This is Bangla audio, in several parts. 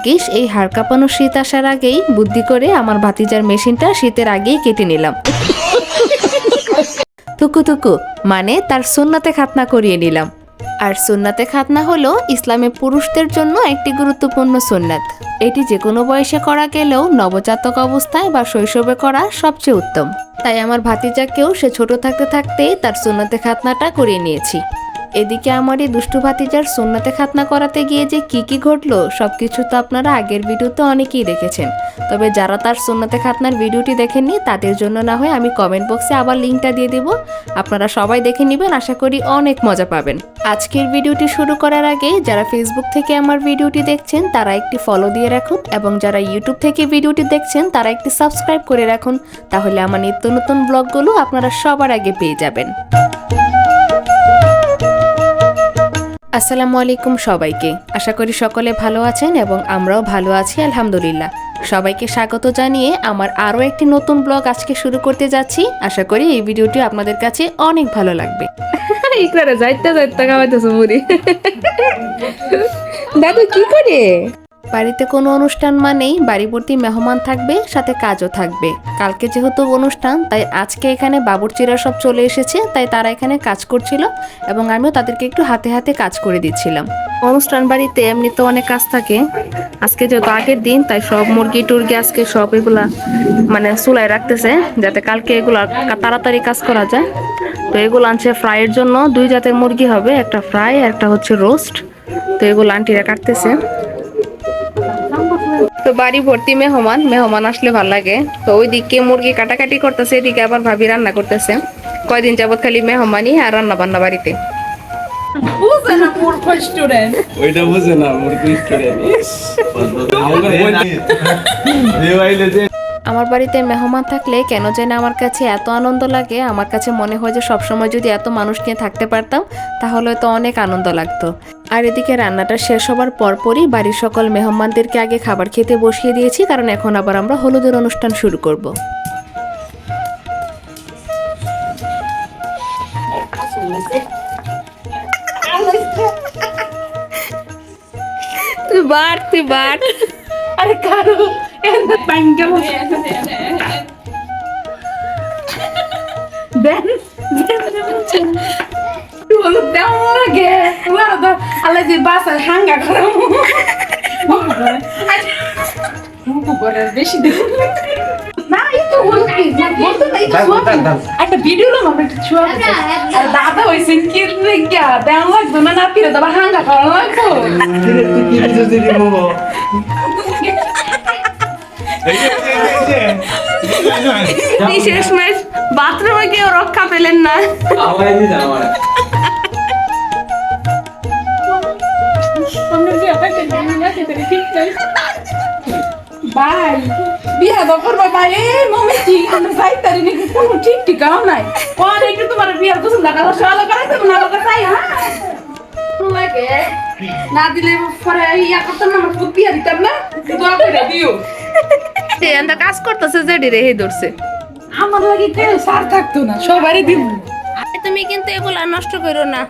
ভাগ্যিস এই হাড় কাঁপানো শীত আসার আগেই বুদ্ধি করে আমার ভাতিজার মেশিনটা শীতের আগেই কেটে নিলাম। থুকু থুকু মানে তার সুন্নাতে খাতনা করিয়ে নিলাম। আর সুন্নাতে খাতনা হলো ইসলামে পুরুষদের জন্য একটি গুরুত্বপূর্ণ সুন্নাত। এটি যে কোনো বয়সে করা গেলেও নবজাতক অবস্থায় বা শৈশবে করা সবচেয়ে উত্তম। তাই আমার ভাতিজাকেও সে ছোট থাকতে থাকতেই তার সুন্নাতে খাতনাটা করিয়ে নিয়েছি। এদিকে আমার এই দুষ্টু ভাতিজার সুন্নাতে খাতনা করাতে গিয়ে যে কি ঘটলো সবকিছু তো আপনারা আগের ভিডিওতে অনেকেই দেখেছেন। তবে যারা তার সুন্নাতে খাতনার ভিডিওটি দেখেননি তাদের জন্য না হয় আমি কমেন্ট বক্সে আবার লিঙ্কটা দিয়ে দেব, আপনারা সবাই দেখে নেবেন, আশা করি অনেক মজা পাবেন। আজকের ভিডিওটি শুরু করার আগে যারা ফেসবুক থেকে আমার ভিডিওটি দেখছেন তারা একটি ফলো দিয়ে রাখুন, এবং যারা ইউটিউব থেকে ভিডিওটি দেখছেন তারা একটি সাবস্ক্রাইব করে রাখুন, তাহলে আমার নিত্য নতুন ব্লগগুলো আপনারা সবার আগে পেয়ে যাবেন। আসসালামু আলাইকুম সবাইকে, আশা করি সকলে ভালো আছেন এবং আমরাও ভালো আছি আলহামদুলিল্লাহ। সবাইকে স্বাগত জানিয়ে আমার আরও একটি নতুন ব্লগ আজকে শুরু করতে যাচ্ছি। আশা করি এই ভিডিওটি আপনাদের কাছে অনেক ভালো লাগবে। দাদু কি করে? বাড়িতে কোনো অনুষ্ঠান মানেই বাড়ি ভর্তি মেহমান থাকবে, সাথে কাজও থাকবে। কালকে যেহেতু অনুষ্ঠান তাই আজকে এখানে বাবুর্চিরা সব চলে এসেছে, তাই তারা এখানে কাজ করছিল এবং আমিও তাদেরকে একটু হাতে হাতে কাজ করে দিচ্ছিলাম। অনুষ্ঠান বাড়িতে এমনিতে অনেক কাজ থাকে, আজকে যেহেতু আগের দিন তাই সব মুরগি টুরগি আজকে সব এগুলা মানে চুলায় রাখতেছে যাতে কালকে এগুলা তাড়াতাড়ি কাজ করা যায়। তো এগুলো আনছে ফ্রাইয়ের জন্য, 2 জাতের মুরগি হবে, একটা ফ্রাই একটা হচ্ছে রোস্ট। তো এগুলো আন্টিরা কাটতেছে। তো বাড়ি ভর্তি মেহমান আসলে ভাল লাগে। তো ওইদিকে মুরগি কাটাকাটি করতেছে, এদিকে আবার ভাবি রান্না করতেছে। কয়দিন যাবত খালি মেহমানই আর রান্না বান্না বাড়িতে। আমার বাড়িতে মেহমান থাকলে কেন যেন আমার কাছে এত আনন্দ লাগে। আমার কাছে মনে হয় যে সবসময় যদি এত মানুষ নিয়ে থাকতে পারতাম তাহলে তো অনেক আনন্দ লাগতো। আর এদিকে রান্নাটা শেষ হবার পরপরই বাড়ির সকল মেহমানদেরকে আগে খাবার খেতে বসিয়ে দিয়েছি, কারণ এখন আবার আমরা হলুদের অনুষ্ঠান শুরু করব। তুই বার আরে কারো বেশি একটা ভিডিও দাদা হয়েছে কি দেওয়া লাগতো না নাতিরে তো আবার হাঙ্গা খাওয়া লাগতো। শেষমেশ বাথরুমে কেউ রক্ষা পেলেন না। ভাই বিয়া দফর বাবা মমি ঠিক যাইতারি নাকি কোনো ঠিক ঠিকাও নাই। অনেক তোমার বিয়ার পছন্দ করা সকালে করাইতে না বাবা তাই হ্যাঁ লাগে না দিলে পরে ইয়া করতাম না, আমার খুব বিয়া দিতাম না। দোয়া করে দিও এন্ড কাজ করতেছে জেডি রে হে ধরছে আমার লাগি কেউ সার থাকতো না, সবারই দিব। তুমি কিন্তু এগুলা নষ্ট করো না,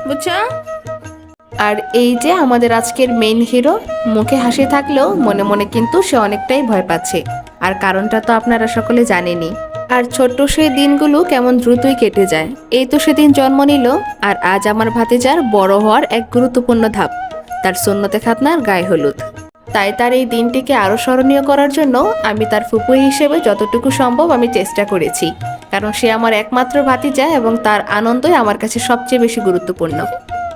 বুঝছো? আর এই যে আমাদের আজকের মেইন হিরো, মুখে হাসি থাকলেও মনে মনে কিন্তু সে অনেকটাই ভয় পাচ্ছে। আর কারণটা তো আপনারা সকলে জানেনই। আর ছোট্ট সেই দিনগুলো কেমন দ্রুতই কেটে যায়। এই তো সেদিন জন্ম নিল, আর আজ আমার ভাতিজার বড় হওয়ার এক গুরুত্বপূর্ণ ধাপ, তার সুন্নতে খাতনার গায়ে হলুদ। তাই তার এই দিনটিকে আরও স্মরণীয় করার জন্য আমি তার ফুপু হিসেবে যতটুকু সম্ভব আমি চেষ্টা করেছি, কারণ সে আমার একমাত্র ভাতিজা এবং তার আনন্দই আমার কাছে সবচেয়ে বেশি গুরুত্বপূর্ণ।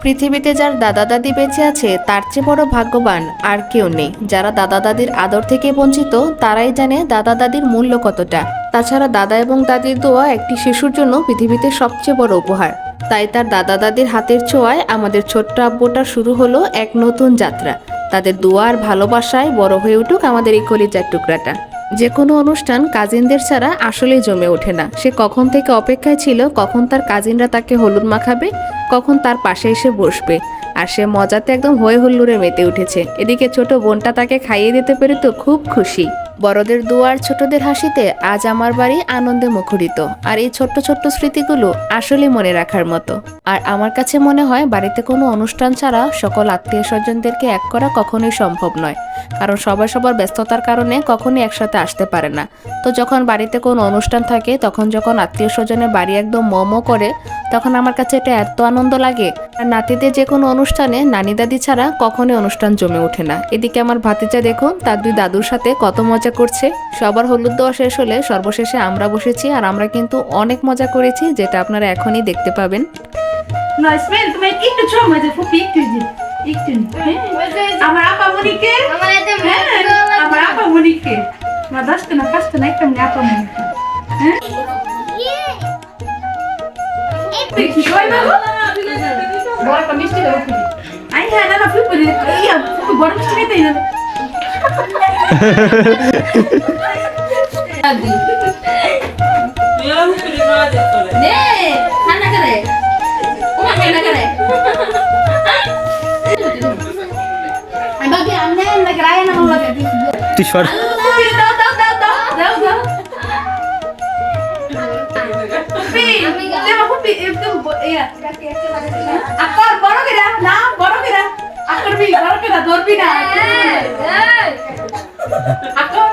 পৃথিবীতে যার দাদা দাদি বেঁচে আছে তার চেয়ে বড় ভাগ্যবান আর কেউ নেই। যারা দাদা দাদির আদর থেকে বঞ্চিত তারাই জানে দাদা দাদির মূল্য কতটা। তাছাড়া দাদা এবং দাদির দোয়া একটি শিশুর জন্য পৃথিবীতে সবচেয়ে বড় উপহার। তাই তার দাদা দাদির হাতের ছোঁয়ায় আমাদের ছোট্ট আব্বুটা শুরু হলো এক নতুন যাত্রা। তাদের দোয়া আর ভালোবাসায় বড় হয়ে উঠুক আমাদের এই কলিজার টুকরাটা। যে কোনো অনুষ্ঠান কাজিনদের ছাড়া আসলেই জমে ওঠে না। সে কখন থেকে অপেক্ষায় ছিল কখন তার কাজিনরা তাকে হলুদ মাখাবে, কখন তার পাশে এসে বসবে। আর সে মজাতে একদম হই হুল্লোড়ে মেতে উঠেছে। এদিকে ছোট বোনটা তাকে খাইয়ে দিতে পেরে তো খুব খুশি। বড়দের দোয়া আর ছোটদের হাসিতে আজ আমার বাড়ি আনন্দে মুখরিত। আর এই ছোট্ট ছোট্ট স্মৃতিগুলো আসলে মনে রাখার মতো। আর আমার কাছে মনে হয় বাড়িতে কোনো অনুষ্ঠান ছাড়া সকল আত্মীয় স্বজনদেরকে এক করা কখনোই সম্ভব নয়, কারণ সবাই সবার ব্যস্ততার কারণে কখনোই একসাথে আসতে পারে না। তো যখন বাড়িতে কোনো অনুষ্ঠান থাকে, তখন যখন আত্মীয় স্বজনের বাড়ি একদম মোমো করে, তখন আমার কাছে এটা এত আনন্দ লাগে। আর নাতিদের যে কোনো অনুষ্ঠানে নানি দাদি ছাড়া কখনোই অনুষ্ঠান জমে ওঠে না। এদিকে আমার ভাতিজা দেখুন তার দুই দাদুর সাথে কত মজা করছে। সবার হলুদ দেওয়া শেষ হলে সর্বশেষে আমরা বসেছি, আর আমরা কিন্তু অনেক মজা করেছি, যেটা আপনারা এখনই দেখতে পাবেন। না স্মেল তুমি একটু ছোট মজা ফুপি একটু আমার আপা মনিকে আমার আপা মনিকে মা দশটা না পাঁচটা না একটা আপা মনিকে হ্যাঁ দেখি কই বাবা বড় মিষ্টি দাও আই হ্যাঁ না ফুপি ইয়া ফুপি বড় মিষ্টি খেতে না আদি নে খানা করে ওমা খানা করে Babi anne nagraya na mama gabi. T-shirt. Daw. Pupi, demo pupi, itu iya. Akor boro kira, na boro kira. Akor bi boro kira dorbi na. Akor.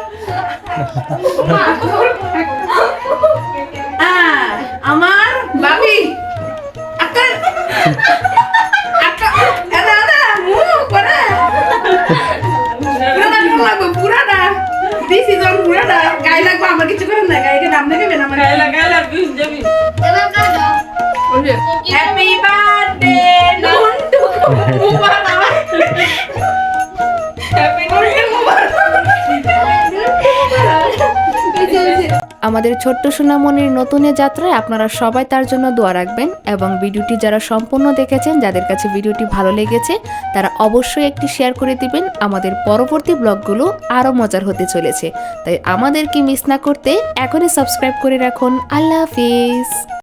Ah, amar babi. Akor. Akor. Ada mu kora. পুরাটা দিছি যখন পুরাটা গায়ে লাগবে আমার কিছু করেন না গায়ে নাম দেবেন আমার গায়ে লাগবে যাবি হ্যাপি বার্থডে নন্টু মুবারক হ্যাপি বার্থডে মুবারক আমাদের ছোট্ট সোনামণির নতুন যাত্রায় আপনারা সবাই তার জন্য দোয়া রাখবেন, এবং ভিডিওটি যারা সম্পূর্ণ দেখেছেন, যাদের কাছে ভিডিওটি ভালো লেগেছে, তারা অবশ্যই একটি শেয়ার করে দিবেন। আমাদের পরবর্তী ব্লগগুলো আরও মজার হতে চলেছে, তাই আমাদেরকে মিস না করতে এখনই সাবস্ক্রাইব করে রাখুন। আল্লাহ হাফিজ।